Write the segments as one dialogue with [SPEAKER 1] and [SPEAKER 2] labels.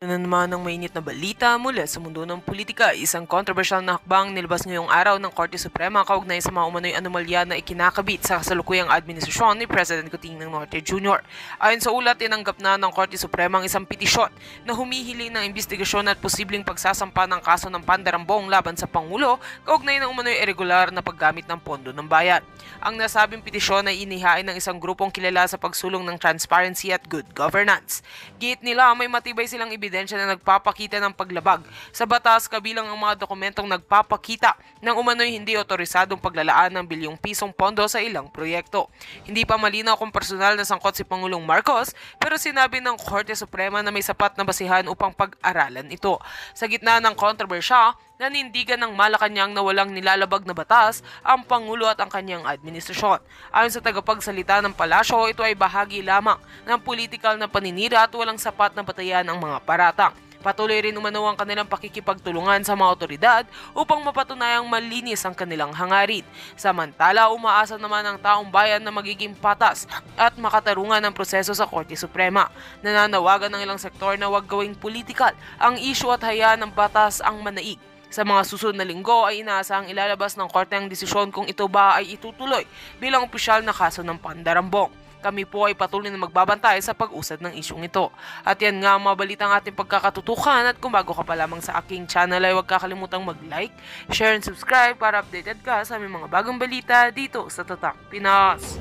[SPEAKER 1] Na naman ng mainit na balita mula sa mundo ng politika, isang kontrobersyal na hakbang nilabas ngayong araw ng Korte Suprema kaugnay sa mga umano'y anomalya na ikinakabit sa kasalukuyang administrasyon ni President Coting ng Norte Jr. Ayon sa ulat, tinanggap na ng Korte Suprema ang isang petisyon na humihiling ng investigasyon at posibleng pagsasampa ng kaso ng pandarambong laban sa Pangulo kaugnay ng umano'y irregular na paggamit ng pondo ng bayan. Ang nasabing petisyon ay inihain ng isang grupong kilala sa pagsulong ng transparency at good governance. Giit nila may matibay silang ebidensya na nagpapakita ng paglabag sa batas kabilang ang mga dokumentong nagpapakita ng umano'y hindi otorisadong paglalaan ng bilyong pisong pondo sa ilang proyekto. Hindi pa malinaw kung personal na sangkot si Pangulong Marcos, pero sinabi ng Korte Suprema na may sapat na basihan upang pag-aralan ito. Sa gitna ng kontrobersya, nanindigan ng Malacanang na walang nilalabag na batas ang Pangulo at ang kanyang administrasyon. Ayon sa tagapagsalita ng palasyo, ito ay bahagi lamang ng politikal na paninira at walang sapat na batayan ang mga paratang. Patuloy rin umano ang kanilang pakikipagtulungan sa mga otoridad upang mapatunayang malinis ang kanilang hangarin. Samantala, umaasa naman ang taong bayan na magiging patas at makatarungan ang proseso sa Korte Suprema. Nananawagan ng ilang sektor na huwag gawing politikal ang isyu at hayaan ng batas ang manaig. Sa mga susunod na linggo ay inaasahang ilalabas ng Korte ang desisyon kung ito ba ay itutuloy bilang opisyal na kaso ng pandarambong. Kami po ay patuloy na magbabantay sa pag-usad ng isyong ito. At yan nga ang mga balitang ating pagkakatutukan, at kung bago ka pa lamang sa aking channel ay huwag kakalimutang mag-like, share and subscribe para updated ka sa aming mga bagong balita dito sa Tatak Pinas.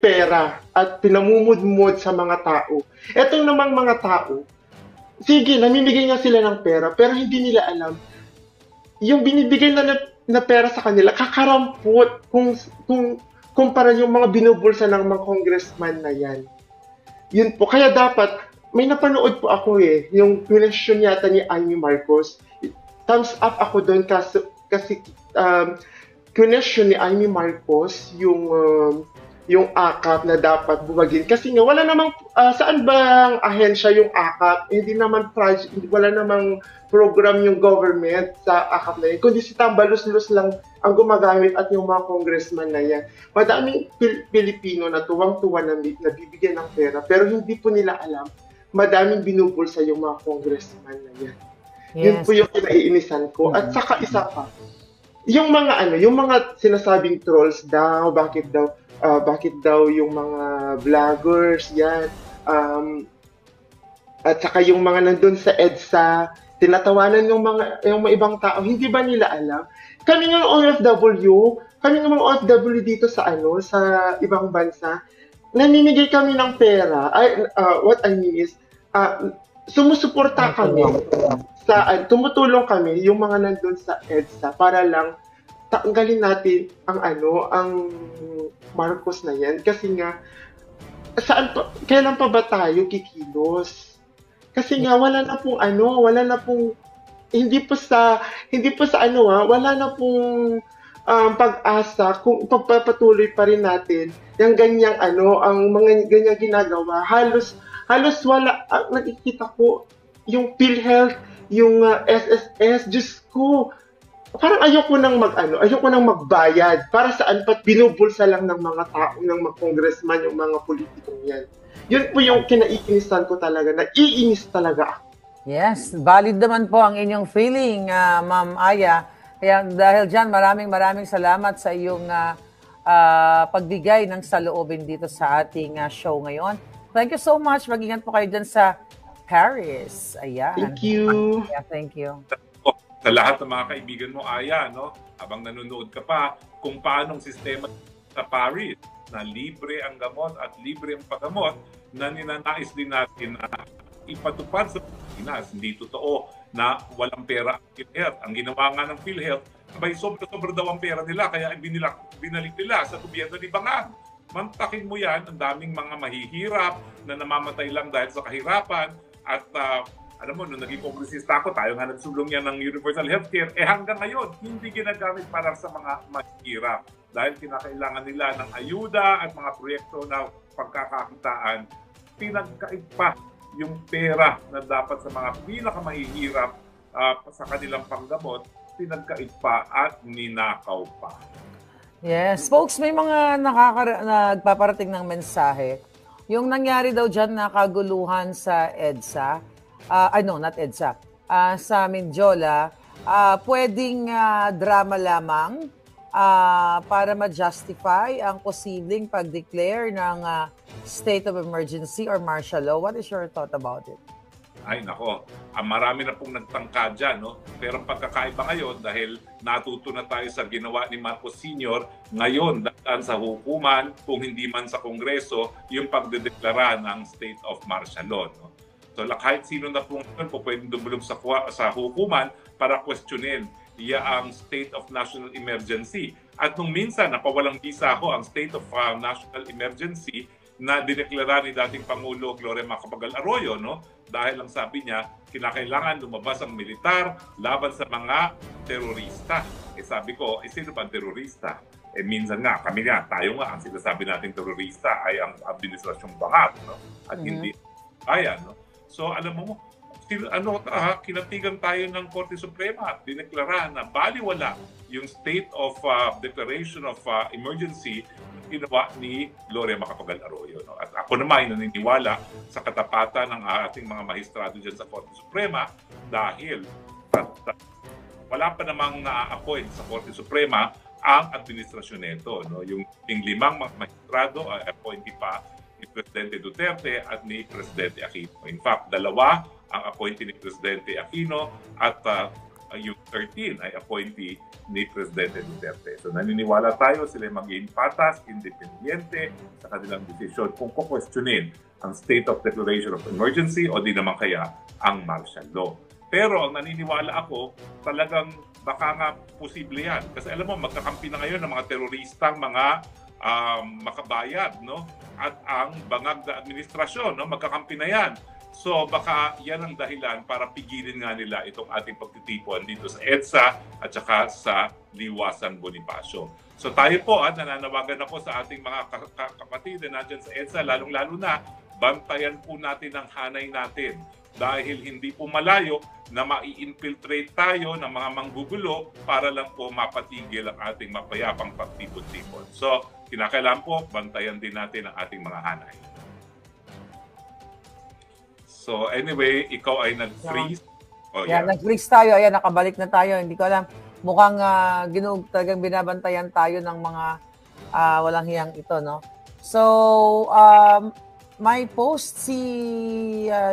[SPEAKER 2] Pera at pinamumudmud sa mga tao. Etong namang mga tao, sige, namimigay nga sila ng pera, pero hindi nila alam, yung binibigay na pera sa kanila, kakarampot kung kumpara yung mga binubulsa ng mga congressman na yan. Yun po, kaya dapat, may napanood po ako yung question yata ni Amy Marcos. Thumbs up ako doon kasi question ni Amy Marcos yung AKAP na dapat bumagin. Kasi nga, wala namang, saan bang ahensya yung AKAP? Hindi naman wala namang program yung government sa AKAP na yun. Kundi si Tambalus-Lus lang ang gumagamit at yung mga congressman na yan. Madaming Pilipino na tuwang-tuwa na bibigyan ng pera, pero hindi po nila alam, madaming binubulsa yung mga congressman na yan. Yes. Yun po yung kinaiinisan ko. At saka isa pa, yung mga sinasabing trolls daw, bakit daw yung mga vloggers yan, at saka yung mga nandun sa EDSA, tinatawanan yung mga ibang tao, hindi ba nila alam? Kami ng mga OFW dito sa ibang bansa, namimigay kami ng pera. What I mean is, sumusuporta kami tumutulong kami yung mga nandun sa EDSA para lang tanggalin natin ang Marcos na yan, kasi nga kailan pa ba tayo kikilos? Kasi nga wala na pong pag-asa kung pagpapatuloy pa rin natin yung ganyang ang mga ganyang ginagawa. Halos wala. Nakikita ko yung PhilHealth, yung SSS, Diyos ko, parang ayoko nang magbayad. Para saan pat binubulsa lang ng mga tao, ng mga congressman, yung mga politikong yan. Yun po yung kinaiinisan ko talaga. Naiinis talaga ako.
[SPEAKER 3] Yes, valid naman po ang inyong feeling, Ma'am Aya. Kaya dahil dyan, maraming salamat sa iyong pagbigay ng saloobin dito sa ating show ngayon. Thank you so much. Mag-ingat po kayo dyan sa Paris. Ayan.
[SPEAKER 2] Thank you.
[SPEAKER 3] Yeah, thank you.
[SPEAKER 4] Sa lahat ng mga kaibigan mo, Aya, habang nanonood ka pa, kung paanong sistema sa Paris na libre ang gamot at libre ang paggamot na ninanais din natin na ipatupad sa Pilipinas. Hindi totoo na walang pera ang PhilHealth. Ang ginawa nga ng PhilHealth, sobra-sobra daw ang pera nila, kaya binalik nila sa gobyerno ni Bangag. Mantakin mo yan, ang daming mga mahihirap na namamatay lang dahil sa kahirapan. At alam mo, nung naging kongresista ako, tayo nga nagsulong yan ng Universal Healthcare, hanggang ngayon, hindi ginagamit para sa mga mahihirap. Dahil kinakailangan nila ng ayuda at mga proyekto na pagkakakitaan, pinagkaig pa yung pera na dapat sa mga pinakamahihirap sa kanilang panggamot, pinagkait pa at ninakaw pa.
[SPEAKER 3] Yes, folks, may mga nagpaparating ng mensahe. Yung nangyari daw dyan na kaguluhan sa EDSA, not EDSA, sa Mindiola, pwedeng drama lamang para ma-justify ang posibleng pag-declare ng state of emergency or martial law. What is your thought about it?
[SPEAKER 4] Ay nako, marami na pong nagtangka dyan, no? Pero ang pagkakaiba ngayon, dahil natuto na tayo sa ginawa ni Marcos Sr., ngayon, daan sa hukuman, kung hindi man sa Kongreso, yung pagdedeklara ng state of martial law. No? So kahit sino na po ngayon po pwedeng dumulog sa hukuman para questionin ang state of national emergency. At nung minsan, napawalang bisa ako ang state of national emergency na dineklara ni dating Pangulo Gloria Macapagal Arroyo, no? Dahil ang sabi niya, kinakailangan lumabas ang militar laban sa mga terorista. Sabi ko, sino ba ang terorista? Minsan nga, tayo nga, ang sinasabi natin terorista ay ang administrasyong bangat, no? At hindi bayan, no? So alam mo, kinatigan tayo ng Korte Suprema at dineklara na baliwala yung state of declaration of emergency ginawa ni Gloria Macapagal Arroyo. No? At ako naman ay naniniwala sa katapatan ng ating mga mahistrado dyan sa Korte Suprema dahil wala pa namang na-appoint sa Korte Suprema ang administrasyon nito. No? Yung 5 mga mahistrado ay appointee pa ni Presidente Duterte at ni Presidente Aquino. In fact, 2 ang appointee ni Presidente Aquino at yung 13 ay appointee ni Presidente Duterte. So naniniwala tayo sila maging patas, independiente sa kanilang desisyon kung kukwestiyonin ang state of declaration of emergency o di naman kaya ang martial law. Pero ang naniniwala ako, talagang baka nga posible yan. Kasi alam mo, magkakampi na ngayon ng mga teroristang mga makabayad, no? At ang bangag na administrasyon, no? Magkakampi na yan. So baka yan ang dahilan para pigilin nga nila itong ating pagtitipon dito sa EDSA at saka sa Liwasan Bonifacio. So tayo po, nananawagan ako sa ating mga kapatid na nandyan sa EDSA, lalong-lalo na, bantayan po natin ang hanay natin. Dahil hindi po malayo na mai-infiltrate tayo ng mga manggugulo para lang po mapatigil ang ating mapayapang pagtipon-tipon. So kinakailangan po, bantayan din natin ang ating mga hanay. So anyway, ikaw ay nag-freeze.
[SPEAKER 3] Nag-freeze tayo. Ayan, nakabalik na tayo. Hindi ko alam. Mukhang talagang binabantayan tayo ng mga walang hiyang ito, no? So, may post si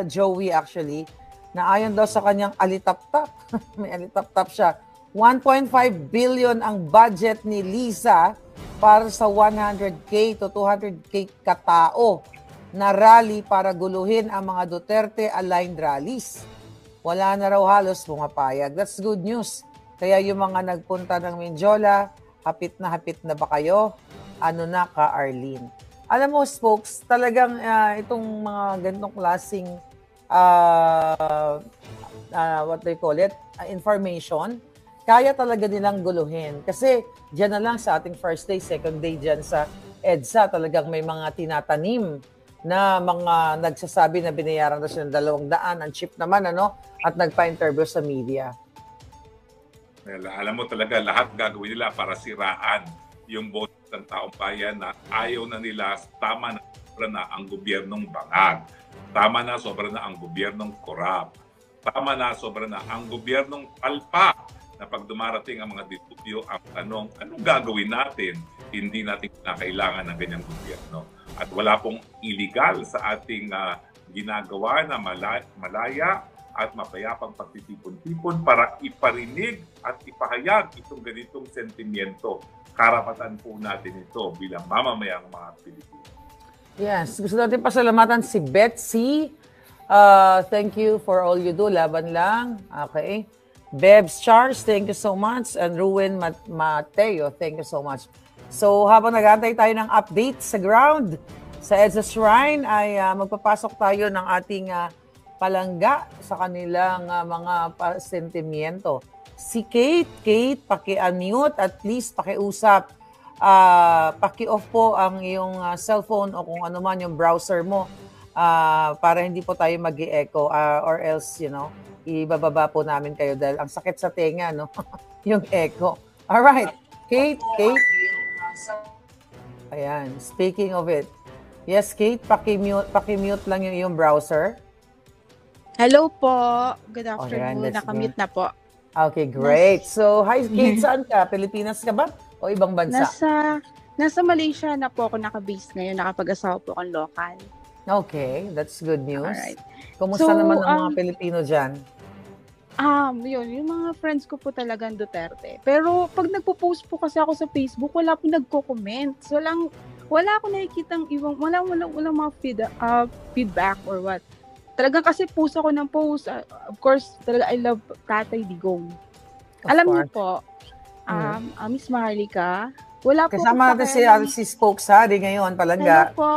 [SPEAKER 3] Joey actually na ayon daw sa kanyang alitap-tap. May alitap-tap siya. 1.5 billion ang budget ni Lisa para sa 100K to 200K katao na rally para guluhin ang mga Duterte-aligned rallies. Wala na raw halos pumapayag. That's good news. Kaya yung mga nagpunta ng Mindiola, hapit na ba kayo? Ano na ka, Arlene? Alam mo, folks, talagang itong mga ganitong klaseng what they call it, information, kaya talaga nilang guluhin. Kasi dyan na lang sa ating first day, second day dyan sa EDSA, talagang may mga tinatanim na mga nagsasabi na binayaran na sila ng 200, ang cheap naman, at nagpa-interview sa media.
[SPEAKER 4] Well, alam mo talaga, lahat gagawin nila para siraan yung boto ng taong bayan na ayaw na nila, tama na sobra na ang gobyernong bangag. Tama na sobra na ang gobyernong korap. Tama na sobra na ang gobyernong palpak na pag dumarating ang mga dilubyo, ang tanong, anong gagawin natin? Hindi natin kailangan ng ganyang gobyerno. At wala pong illegal sa ating ginagawa na malaya at mapayapang pagtitipon-tipon para iparinig at ipahayag itong ganitong sentimiento. Karapatan po natin ito bilang mamamayang mga Pilipino.
[SPEAKER 3] Yes, gusto natin pasalamatan si Betsy. Thank you for all you do. Laban lang. Okay. Bebs Charles, thank you so much. And Ruin Mateo, thank you so much. So habang nag-aantay tayo ng update sa ground, sa EDSA Shrine ay magpapasok tayo ng ating palangga sa kanilang mga sentimiento. Si Kate, paki-unmute at please paki-usap. Paki-off po ang iyong cellphone o kung ano man yung browser mo para hindi po tayo mag-e-echo or else, ibababa po namin kayo dahil ang sakit sa tenga, no? Yung echo. Alright. Kate. Ayan. Speaking of it. Yes, Kate, pakimute lang yung iyong browser.
[SPEAKER 5] Hello po. Good
[SPEAKER 3] Ayan,
[SPEAKER 5] afternoon.
[SPEAKER 3] let's
[SPEAKER 5] Nakamute na po.
[SPEAKER 3] Okay, great. So, hi Kate, saan ka? Pilipinas ka ba? O ibang bansa?
[SPEAKER 5] Nasa Malaysia na po ako nakabase ngayon. Nakapag-asawa po akong local.
[SPEAKER 3] Okay, that's good news.
[SPEAKER 5] Alright.
[SPEAKER 3] Kumusta
[SPEAKER 5] So,
[SPEAKER 3] naman ang mga Pilipino dyan?
[SPEAKER 5] Yung mga friends ko po talagang Duterte. Pero pag nagpo-post po kasi ako sa Facebook, wala po nagko-comment. So, wala ako nakikitang ibang, wala mga feedback or what. Talagang kasi post ako ng post. Of course, talaga I love Tatay Digong. Alam niyo po, Miss Maharlika, wala po.
[SPEAKER 3] Kasama natin si Spokesari ngayon, Palangga.
[SPEAKER 5] Hello po,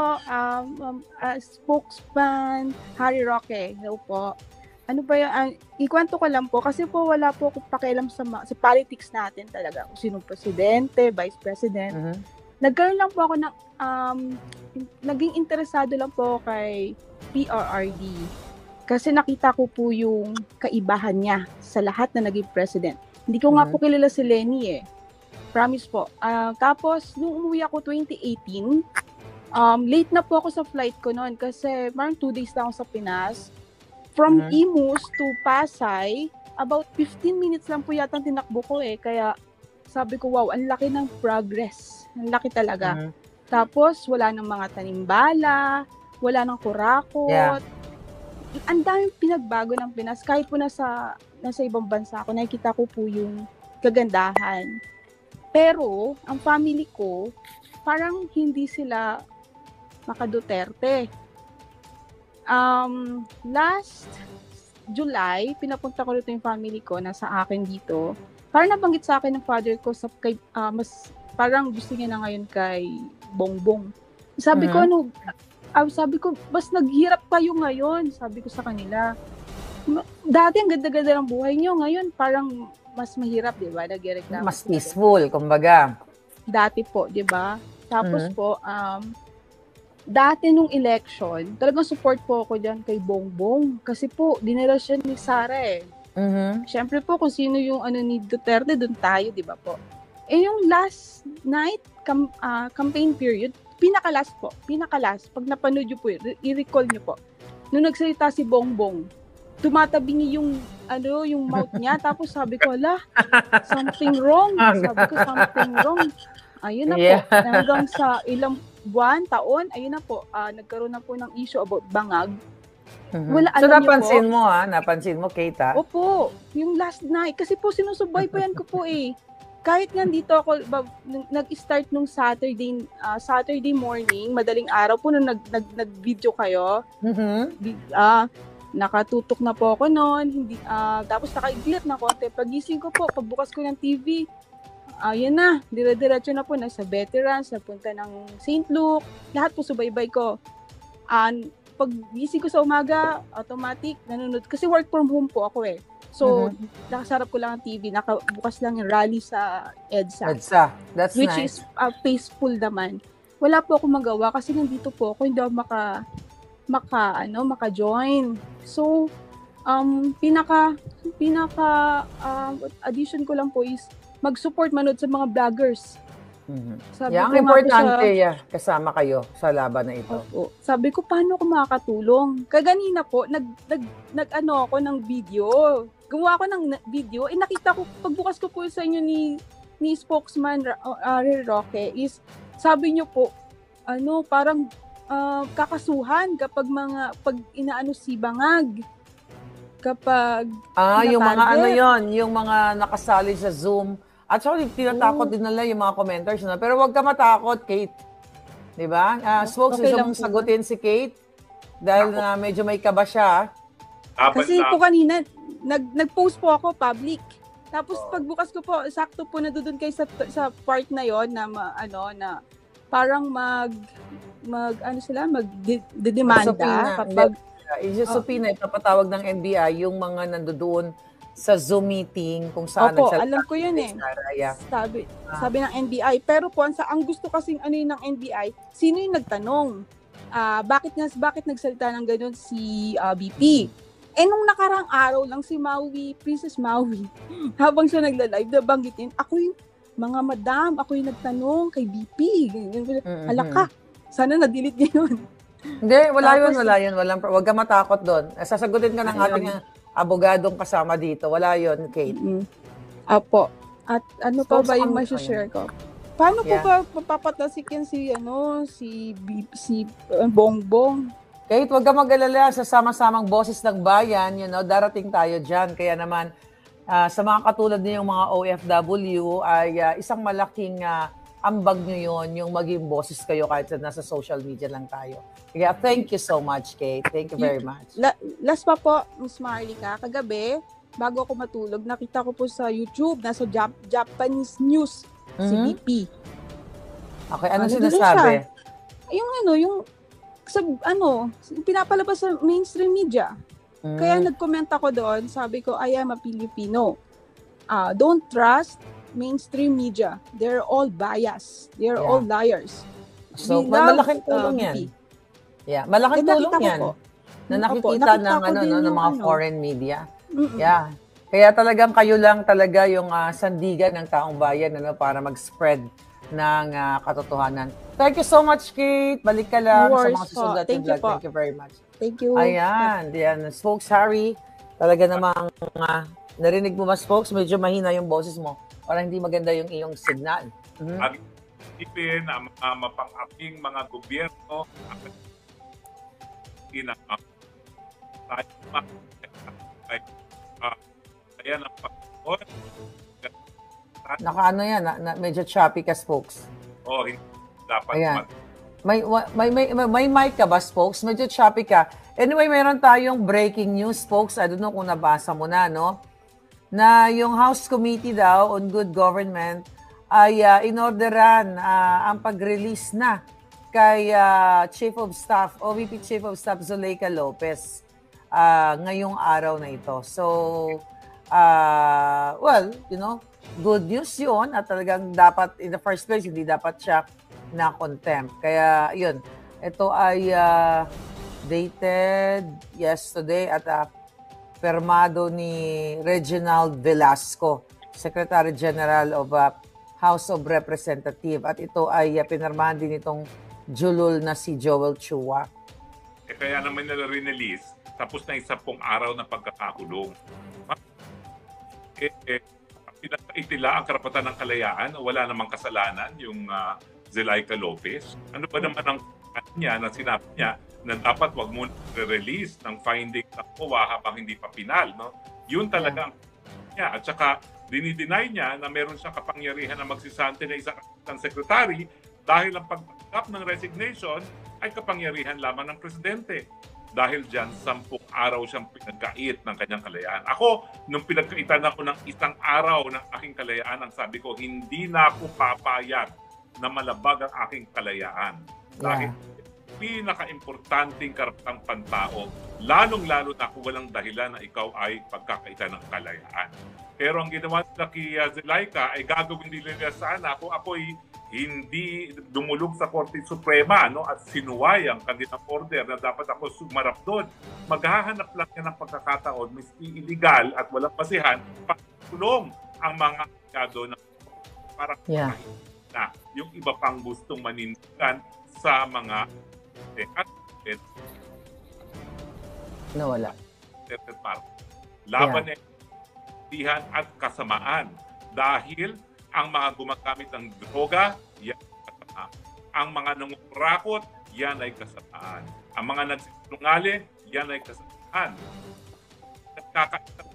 [SPEAKER 5] spokesman Harry Roque. Hello po. Ano ba yan? Ikwento ko lang po kasi po wala po akong pakialam sa politics natin talaga. Kung sinong presidente, vice president. Nagkaroon lang po ako ng naging interesado lang po kay PRRD. Kasi nakita ko po yung kaibahan niya sa lahat na naging president. Hindi ko nga po kilala si Lenny eh. Promise po. Tapos, nung umuwi ako 2018, late na po ako sa flight ko noon kasi parang 2 days lang ako sa Pinas. From Imus to Pasay, about 15 minutes lang po yata tinakbo ko eh. Kaya sabi ko, wow, ang laki ng progress. Ang laki talaga. Tapos, wala nang mga tanimbala, wala nang kurakot. Yeah. Ang daming pinagbago ng Pinas. Kahit po nasa ibang bansa ako, nakikita ko po yung kagandahan. Pero, ang family ko, parang hindi sila maka-Duterte. Last July, pinapunta ko rito yung family ko, nasa akin dito. Parang nabanggit sa akin ng father ko, parang gusto niya na ngayon kay Bongbong. Sabi ko, sabi ko, mas naghirap kayo ngayon, sabi ko sa kanila. Dati ang ganda-ganda ng buhay nyo, ngayon parang mas mahirap, di ba? Nag-reklamo.
[SPEAKER 3] Mas peaceful, kumbaga.
[SPEAKER 5] Dati po, di ba? Tapos po, dati nung election, talagang support po ako dyan kay Bongbong. Kasi po, dinala siya ni Sara eh. Siyempre po, kung sino yung ni Duterte, dun tayo, di ba po? Eh yung last night, campaign period, pinakalas, pag napanood nyo po, i-recall nyo po. Nung nagsalita si Bongbong, tumatabingi yung mouth niya, tapos sabi ko, something wrong. Sabi ko, something wrong. Ayun na po, hanggang sa ilang buwan, taon, ayun na po, nagkaroon na po ng issue about bangag. Wala,
[SPEAKER 3] so napansin mo napansin mo, Kate ha?
[SPEAKER 5] Opo, yung last night, kasi po sinusubaybayan ko po eh. Kahit nga dito ako, nag-start nung Saturday morning, madaling araw po nung nag-video kayo. Nakatutok na po ako noon, tapos naka-iglip na konti. Pagising ko po, pagbukas ko ng TV, ayun na, dire-diretso na po, nasa veterans, napunta ng St. Luke, lahat po subaybay ko. Paggising ko sa umaga, automatic, nanonood. Kasi work from home po ako eh. So, nakasarap ko lang ang TV, nakabukas lang yung rally sa EDSA.
[SPEAKER 3] That's
[SPEAKER 5] which
[SPEAKER 3] nice.
[SPEAKER 5] Is peaceful naman. Wala po ako magawa kasi nandito po ako, hindi ako maka-join. So, addition ko lang po is mag-support manood sa mga vloggers.
[SPEAKER 3] Ang importante, kasama kayo sa laban na ito.
[SPEAKER 5] Sabi ko, paano ako makakatulong? Kaganina po, ako ng video. Gawa ko ng video. Nakita ko, pagbukas ko po sa inyo ni spokesman Harry Roque, is sabi niyo po, parang kakasuhan kapag pag inaano si bangag. Kapag
[SPEAKER 3] yung mga yung mga nakasali sa Zoom. At sorry, tinatakot din nila yung mga commenters. Pero wag ka matakot, Kate. Diba? Spokes, gusto mong sagutin si Kate? Dahil na medyo may kaba siya.
[SPEAKER 5] Kasi po kanina, nag-post po ako public. Tapos pagbukas ko po, sakto po na doon kayo sa part na yon na na parang magdedemanda kapag
[SPEAKER 3] Subpoena, ipapatawag ng NBI yung mga nandoon sa Zoom meeting kung saan
[SPEAKER 5] nagsalita. Alam ko yun eh. Sabi ng NBI. Pero po, ang gusto kasing ng NBI, sino yung nagtanong? Bakit nagsalita ng ganun si BP? Nung nakarang araw lang si Maui, Princess Maui, habang siya nagla-live, nabanggitin, ako yung mga madam, ako yung nagtanong kay BP. Alaka, sana na-delete niya yun.
[SPEAKER 3] Hindi, wala
[SPEAKER 5] Tapos,
[SPEAKER 3] yun. Huwag ka matakot doon. Sasagutin ka ng ating abogadong kasama dito. Wala yun, Kate.
[SPEAKER 5] Apo. At ano pa
[SPEAKER 3] So,
[SPEAKER 5] ba yung
[SPEAKER 3] saan-
[SPEAKER 5] share ko? Paano po ba papapatasikin si Bongbong?
[SPEAKER 3] Kate, huwag ka mag-alala sa sama-samang boses ng bayan, darating tayo dyan. Kaya naman, sa mga katulad niyong mga OFW, ay isang malaking ambag nyo yun, yung maging boses kayo kahit nasa social media lang tayo. Kaya thank you so much, Kate. Thank you very much.
[SPEAKER 5] Last pa po, Ms. Marlica, kagabi, bago ako matulog, nakita ko po sa YouTube, nasa Japanese news, si BP.
[SPEAKER 3] Okay, ano
[SPEAKER 5] Ano
[SPEAKER 3] sinasabi?
[SPEAKER 5] Yung pinapalabas sa mainstream media. Kaya nag-comment ako doon, sabi ko, I am a Filipino. Don't trust mainstream media. They're all biased. They're all liars.
[SPEAKER 3] So,
[SPEAKER 5] We love,
[SPEAKER 3] malaking tulong yan.
[SPEAKER 5] BP.
[SPEAKER 3] Yeah, malaking tulong
[SPEAKER 5] Nakita ko
[SPEAKER 3] yan.
[SPEAKER 5] po.
[SPEAKER 3] Na
[SPEAKER 5] Opo,
[SPEAKER 3] nakikita
[SPEAKER 5] nakita ko din
[SPEAKER 3] ng
[SPEAKER 5] yung
[SPEAKER 3] mga foreign media.
[SPEAKER 5] Mm-mm.
[SPEAKER 3] Yeah. Kaya talagang kayo lang talaga yung sandigan ng taong bayan para mag-spread ng katotohanan. Thank you so much, Kate. Balik ka lang
[SPEAKER 5] No
[SPEAKER 3] sa
[SPEAKER 5] worries
[SPEAKER 3] mga susunod natin
[SPEAKER 5] po. Thank you
[SPEAKER 3] vlog.
[SPEAKER 5] po.
[SPEAKER 3] Thank you very much.
[SPEAKER 5] Thank you.
[SPEAKER 3] Ayan. Spokes Harry. Talaga namang narinig mo Spokes? Medyo mahina yung boses mo. Parang hindi maganda yung iyong signal.
[SPEAKER 4] Ang isipin na mapang-aping mga gobyerno kaya ng pagkakon.
[SPEAKER 3] Nakaano yan, medyo choppy ka, Spokes.
[SPEAKER 4] Hindi dapat
[SPEAKER 3] Ayan. May mic ka ba, Spokes? Medyo choppy ka. Anyway, meron tayong breaking news, Spokes. I don't know kung nabasa mo na, no? Na yung House Committee daw on Good Government ay inorderan ang pag-release na kay Chief of Staff, OVP Chief of Staff Zuleika Lopez ngayong araw na ito. So, good news yun at talagang dapat, in the first place, hindi dapat siya na contempt. Kaya, yun, ito ay dated yesterday at permado ni Reginald Velasco, Secretary General of House of Representatives. At ito ay pinirmahan din itong julul na si Joel Chua.
[SPEAKER 4] Kaya naman nila rinelease, tapos na 10 araw na pagkakakulong. Pinatila ang karapatan ng kalayaan, wala namang kasalanan yung Zuleika Lopez. Ano ba naman ang niya na sinabi niya na dapat wag muna re-release ng findings ng COA habang hindi pa pinal, no? Yun talaga ang niya. At saka dinideny niya na meron siyang kapangyarihan na magsisante na isang secretary dahil ang pagtanggap ng resignation ay kapangyarihan lamang ng presidente. Dahil dyan, 10 araw siyang pinagkait ng kanyang kalayaan. Ako, nung pinagkaitan ako ng 1 araw ng aking kalayaan, ang sabi ko, hindi na ako papayag na malabag ang aking kalayaan. Dahil pinaka-importanting karapatang pantao, lalong-lalo na kung walang dahilan na ikaw ay pagkakaitan ng kalayaan. Pero ang ginawa nila kay Zuleika ay gagawin nila sana kung ako'y hindi dumulog sa Korte Suprema, no, at sinuway ang kanilang order na dapat ako sumarap doon. Maghahanap lang yan ng pagkakataon, miski illegal at walang basihan, pagkulong ang mga kado na para na yung iba pang gustong manindigan sa mga
[SPEAKER 3] nawala.
[SPEAKER 4] Laban at kasamaan dahil ang mga gumagamit ng droga, yan ay kasamaan. Ang mga nangungurakot, yan ay kasamaan. Ang mga nagsisinungaling, yan ay kasamaan. Nagkakaitang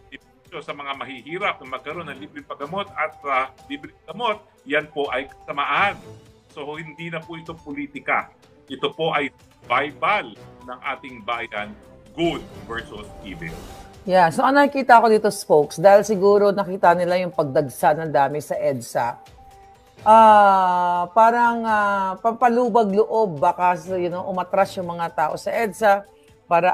[SPEAKER 4] sa mga mahihirap na magkaroon ng libreng paggamot at libreng gamot, yan po ay kasamaan. So hindi na po ito politika. Ito po ay Bible ng ating bayan, good versus evil.
[SPEAKER 3] Yeah, so ang nakikita ko dito, Spokes, dahil siguro nakita nila yung pagdagsa ng dami sa EDSA, parang pampalubag loob, baka umatras yung mga tao sa EDSA para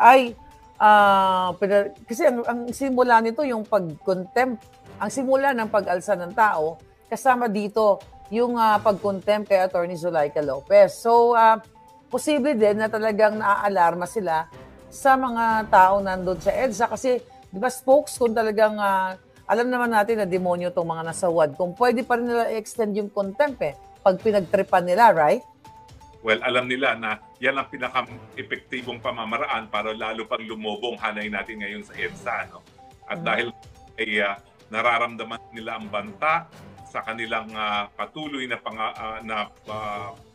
[SPEAKER 3] kasi ang simula nito yung pag-contempt, ang simula ng pag-alsa ng tao, kasama dito yung pag-contempt kay Attorney Zuleika Lopez. So, posible din na talagang naaalarma sila sa mga tao nandun sa EDSA? Kasi, di ba, spokes, kung talagang alam naman natin na demonyo itong mga nasa WAD, kung pwede pa rin nila i-extend yung contempt pag pinagtripan nila, right?
[SPEAKER 4] Well, alam nila na yan ang pinaka-epektibong pamamaraan para lalo pang lumobong hanay natin ngayon sa EDSA. No? At dahil ay nararamdaman nila ang banta sa kanilang patuloy na,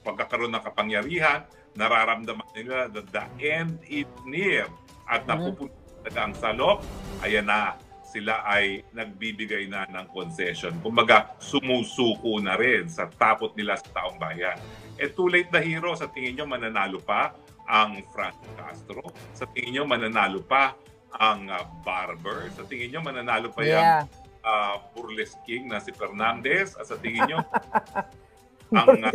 [SPEAKER 4] pagkakaroon ng kapangyarihan, nararamdaman nila that the end is near at napupunta ang salop, ayan na, sila ay nagbibigay na ng concession. Kumbaga, sumusuko na rin sa tapot nila sa taong bayan. Too late na hero, sa tingin nyo mananalo pa ang Francis Castro? Sa tingin nyo mananalo pa ang Barber? Sa tingin nyo mananalo pa yung Burlesque King na si Fernandez? Sa tingin nyo ang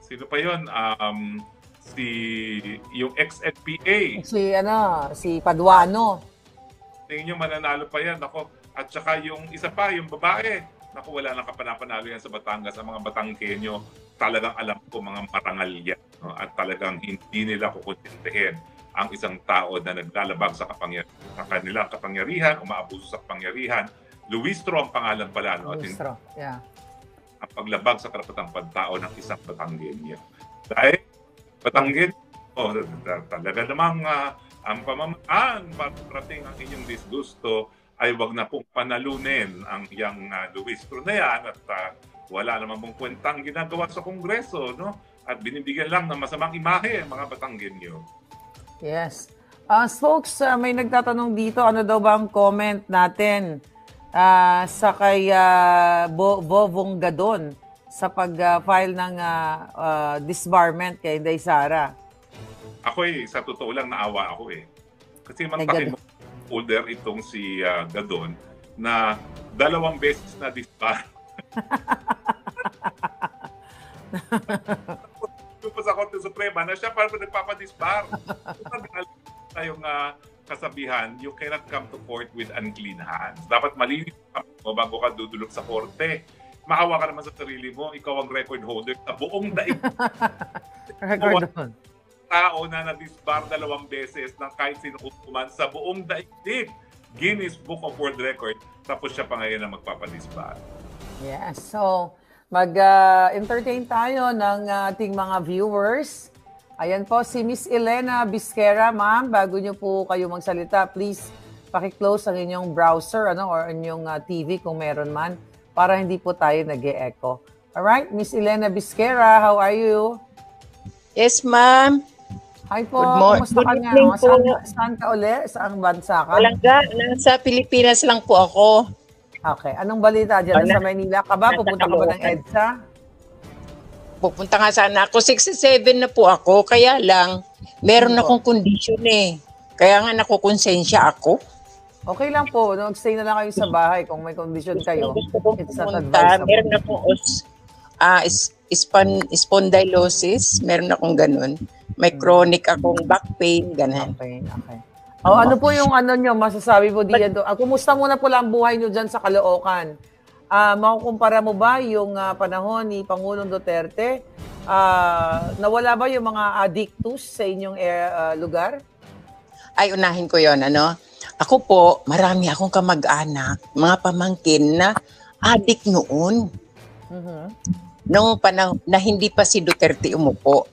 [SPEAKER 4] sino pa yun? Yung ex-NPA.
[SPEAKER 3] Si Paduano.
[SPEAKER 4] Tingin nyo mananalo pa yan. Ako, at saka yung isa pa, yung babae. Naku, wala nang kapanapanalo yan sa Batangas. Ang mga Batangkenyo, talagang alam ko mga marangal yan. No? At talagang hindi nila kukontintihin ang isang tao na naglalabag sa kanilang kapangyarihan, umaabuso sa kapangyarihan. Luistro ang pangalan pala. No?
[SPEAKER 3] Luistro, yeah.
[SPEAKER 4] Ang paglabag sa karapatang pantao ng isang Batanggenyo. Dahil Batanggenyo, talaga namang ang pamamaan parating ang inyong disgusto ay wag na pong panalunin ang yang Luistro na yan at wala naman pong kwentang ginagawa sa Kongreso, no? At binibigyan lang ng masamang imahe mga Batanggenyo.
[SPEAKER 3] Yes. Folks, may nagtatanong dito, ano daw ba ang comment natin sa kay Bovong Gadon sa pag-file ng disbarment kay Inday Sara?
[SPEAKER 4] Ako sa totoo lang naawa ako Kasi mantakin mo older itong si Gadon na 2 beses na disbar. Yung sa Korte Suprema na siya parang nagpapadisbar. Tayong kasabihan, you cannot come to court with unclean hands. Dapat malinis mo bago ka dudulog sa korte. Maawa ka naman sa sarili mo, ikaw ang record holder sa buong daig.
[SPEAKER 3] Record doon.
[SPEAKER 4] Tao na na-disbar 2 beses ng kahit sino man sa buong daigdig. Guinness Book of World Record. Tapos siya pa ngayon na magpapadisbar.
[SPEAKER 3] Yes. So, mag-entertain tayo ng ating mga viewers. Ayan po, si Miss Elena Bisquera, ma'am. Bago niyo po kayo magsalita, please paki-close ang inyong browser or inyong TV kung meron man para hindi po tayo nag-e-echo. Alright, Miss Elena Bisquera, how are you?
[SPEAKER 6] Yes, ma'am.
[SPEAKER 3] Hi po, kumusta ka nga? Saan ka uli? Saang bansa ka?
[SPEAKER 6] Walang nasa Pilipinas lang po ako.
[SPEAKER 3] Okay, anong balita dyan? Sa Maynila ka ba? Pupunta ka ba ng EDSA?
[SPEAKER 6] Pupunta nga sana ako. 67 na po ako, kaya lang, meron akong condition Kaya nga nakukonsensya ako.
[SPEAKER 3] Okay lang po, stay na lang kayo sa bahay kung may condition kayo. It's not advisable.
[SPEAKER 6] Meron akong spondylosis, meron akong ganun. May chronic akong back pain, ganun.
[SPEAKER 3] Okay. Ano po yung nyo, masasabi po diyan doon? Kumusta muna po lang buhay nyo dyan sa Caloocan? Makukumpara mo ba yung panahon ni Pangulong Duterte? Nawala ba yung mga addictus sa inyong lugar?
[SPEAKER 6] Ay, unahin ko yon Ako po, marami akong kamag-anak, mga pamangkin na addict noon. Nung panahon na hindi pa si Duterte umupo.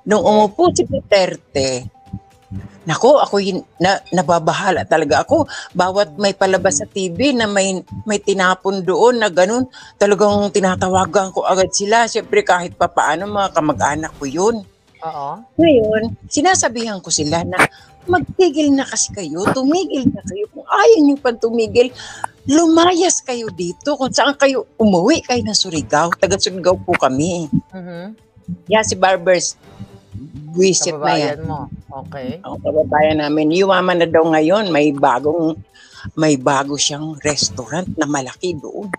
[SPEAKER 6] Nung umupo si Duterte, nako, ako nababahala talaga ako. Bawat may palabas sa TV na may tinapon doon na ganun, talagang tinatawagan ko agad sila. Siyempre kahit pa paano mga kamag-anak ko yun. Ngayon, sinasabihan ko sila na magtigil na kasi kayo, tumigil na kayo. Kung ayaw niyo pang tumigil, lumayas kayo dito. Kung saan kayo umuwi kayo ng Surigao. Taga-Surigao po kami. Si Barbers, visit na yan.
[SPEAKER 3] Mo. Okay.
[SPEAKER 6] Kababayan namin. Yumaman na daw ngayon. May bago siyang restaurant na malaki doon.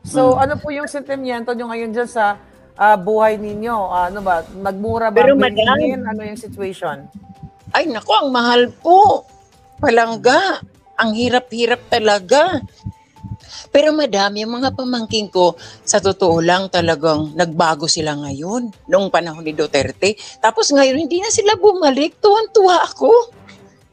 [SPEAKER 3] So, ano po yung sentimiento nyo ngayon dyan sa buhay ninyo? Ano ba? Nagmura ba?
[SPEAKER 6] Pero
[SPEAKER 3] ano yung situation?
[SPEAKER 6] Ay, naku, ang mahal po. Palangga. Ang hirap-hirap talaga. Pero madam, yung mga pamangkin ko, sa totoo lang talagang nagbago sila ngayon, noong panahon ni Duterte. Tapos ngayon, hindi na sila bumalik. Tuwan-tuwa ako.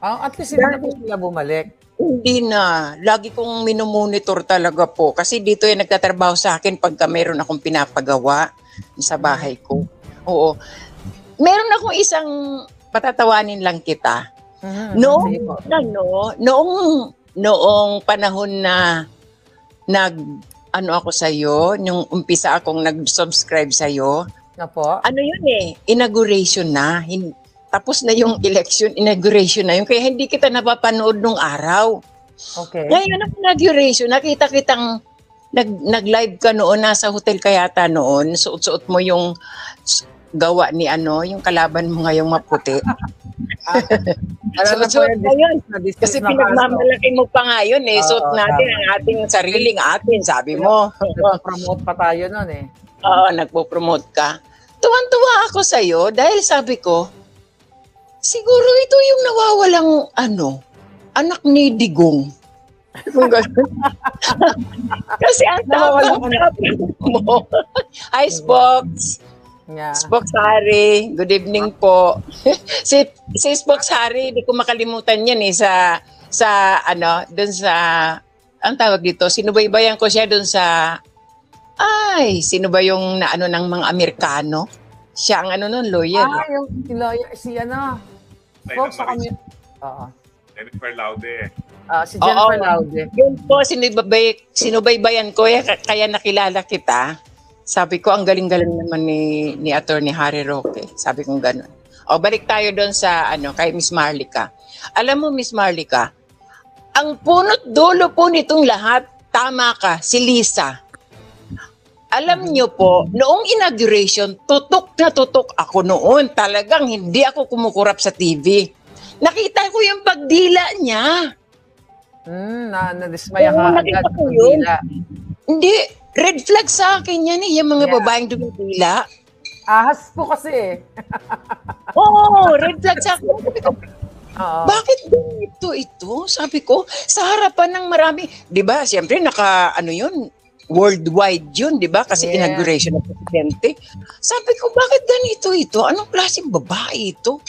[SPEAKER 3] At least hindi na po sila bumalik.
[SPEAKER 6] Hindi na. Lagi kong minomonitor talaga po. Kasi dito yung nagtatrabaho sa akin pagka meron akong pinapagawa sa bahay ko. Oo. Meron akong isang patatawanin lang kita. Noong panahon na ako sa'yo, nung umpisa akong nag-subscribe sa'yo, ano yun inauguration na. Tapos na yung election, inauguration na yun. Kaya hindi kita napapanood nung araw.
[SPEAKER 3] Okay.
[SPEAKER 6] Ngayon ang inauguration, nakita kitang nag-live ka noon, nasa hotel ka yata noon, suot-suot mo yung gawa ni yung kalaban mo ngayong maputi. Suot-suot mo yun. Kasi pinagmamalaki mo pa nga yun suot natin ang ating sariling atin, sabi mo.
[SPEAKER 3] Nagpo-promote pa tayo noon
[SPEAKER 6] Oo, nagpo-promote ka. Tuwan-tuwa ako sa'yo dahil sabi ko, siguro ito yung nawawalang anak ni Digong. Kasi ang tapang mo. Hi, Spox.
[SPEAKER 3] Yeah.
[SPEAKER 6] Spox Hari, good evening po. si Spox Hari, hindi ko makalimutan yan doon sa, ang tawag dito, sinubaybayan ko siya doon sa, sino ba yung ng mga Amerikano? Siya ang lawyer.
[SPEAKER 3] Yung lawyer, si Spox sa kami.
[SPEAKER 4] Jennifer Laude.
[SPEAKER 3] Si Jennifer Laude.
[SPEAKER 6] Yun po, sinubaybayan ko, kaya nakilala kita. Sabi ko, ang galing-galing naman ni Attorney Harry Roque. Sabi ko gano'n. Balik tayo doon sa, kay Miss Marlica. Alam mo, Miss Marlica, ang punot dulo po nitong lahat, tama ka, si Lisa. Alam niyo po, noong inauguration, tutok na tutok ako noon. Talagang hindi ako kumukurap sa TV. Nakita ko yung pagdila niya.
[SPEAKER 3] Nadismaya ka agad sa pagdila.
[SPEAKER 6] Hindi, red flag sa akin yan yung mga babaeng dumidila.
[SPEAKER 3] Ahas po kasi
[SPEAKER 6] Oo, red flag sa akin. Bakit ganito ito? Sabi ko, sa harapan ng marami, di ba, siyempre yun, worldwide yun, di ba? Kasi inauguration ng presidente. Sabi ko, bakit ganito ito? Anong klaseng babae ito?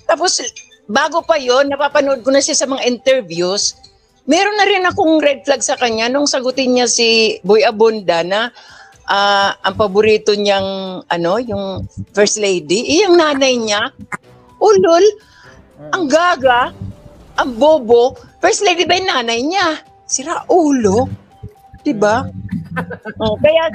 [SPEAKER 6] Tapos, bago pa yon, napapanood ko na siya sa mga interviews. Meron na rin akong red flag sa kanya nung sagutin niya si Boy Abunda na ang paborito niyang, yung First Lady, yung nanay niya, ulol, ang gaga, ang bobo, First Lady ba yung nanay niya? Sira ulo. Diba? Kaya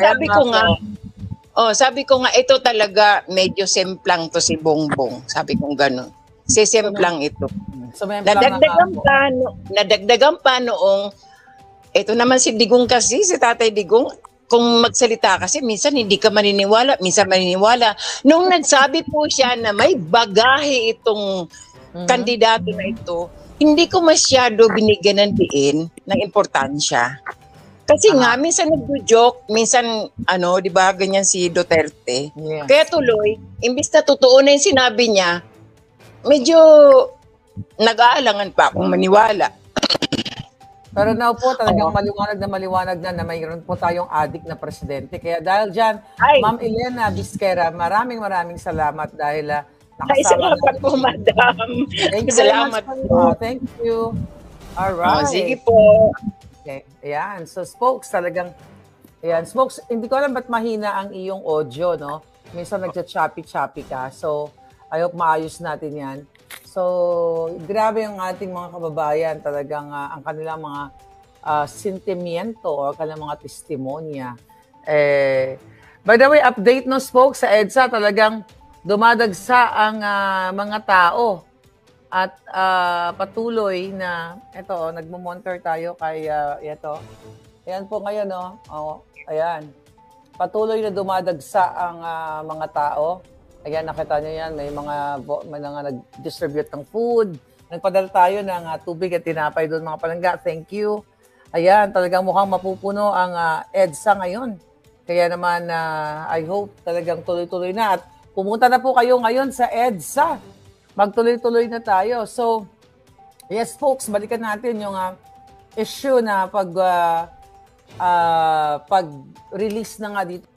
[SPEAKER 6] sabi ko nga, ito talaga medyo semplang to si Bongbong. Sabi ko gano'n. Semplang ito.
[SPEAKER 3] So,
[SPEAKER 6] nadagdagan pa noong, ito naman si Digong kasi, si Tatay Digong, kung magsalita kasi, minsan hindi ka maniniwala, minsan maniniwala. Nung nagsabi po siya na may bagahe itong kandidato na ito, hindi ko masyado binigyan ng diin ng importansya. Kasi nga, minsan nagdo-joke, minsan, di ba, ganyan si Duterte.
[SPEAKER 3] Yes.
[SPEAKER 6] Kaya tuloy, imbis na totoo na yung sinabi niya, medyo nag-aalangan pa akong maniwala.
[SPEAKER 3] Pero now po, talagang maliwanag na mayroon po tayong adik na presidente. Kaya dahil dyan, Ma'am Elena Vizquera, maraming salamat dahil nakasama
[SPEAKER 6] salamat po, madam.
[SPEAKER 3] Salamat po. Thank you. Alright.
[SPEAKER 6] Sige po.
[SPEAKER 3] Okay. Ayan. So, Spokes, talagang, Spokes, hindi ko alam ba't mahina ang iyong audio, no? Minsan nagcha-choppy-choppy ka. So, I hope maayos natin yan. So, grabe yung ating mga kababayan. Talagang ang kanilang mga sentimiento o kanilang mga testimonya. By the way, update no, Spokes, sa EDSA, talagang dumadagsa ang mga tao. At patuloy na, nagmo-monitor tayo kay ito. Ayan po ngayon, no? Ayan. Patuloy na dumadagsa ang mga tao. Ayan, nakita nyo yan. May mga nag-distribute ng food. Nagpadala tayo ng tubig at tinapay doon, mga palangga. Thank you. Ayan, talagang mukhang mapupuno ang EDSA ngayon. Kaya naman, I hope talagang tuloy-tuloy na. At pumunta na po kayo ngayon sa EDSA. Magtuloy-tuloy na tayo. So, yes folks, balikan natin yung issue na pag-release na nga dito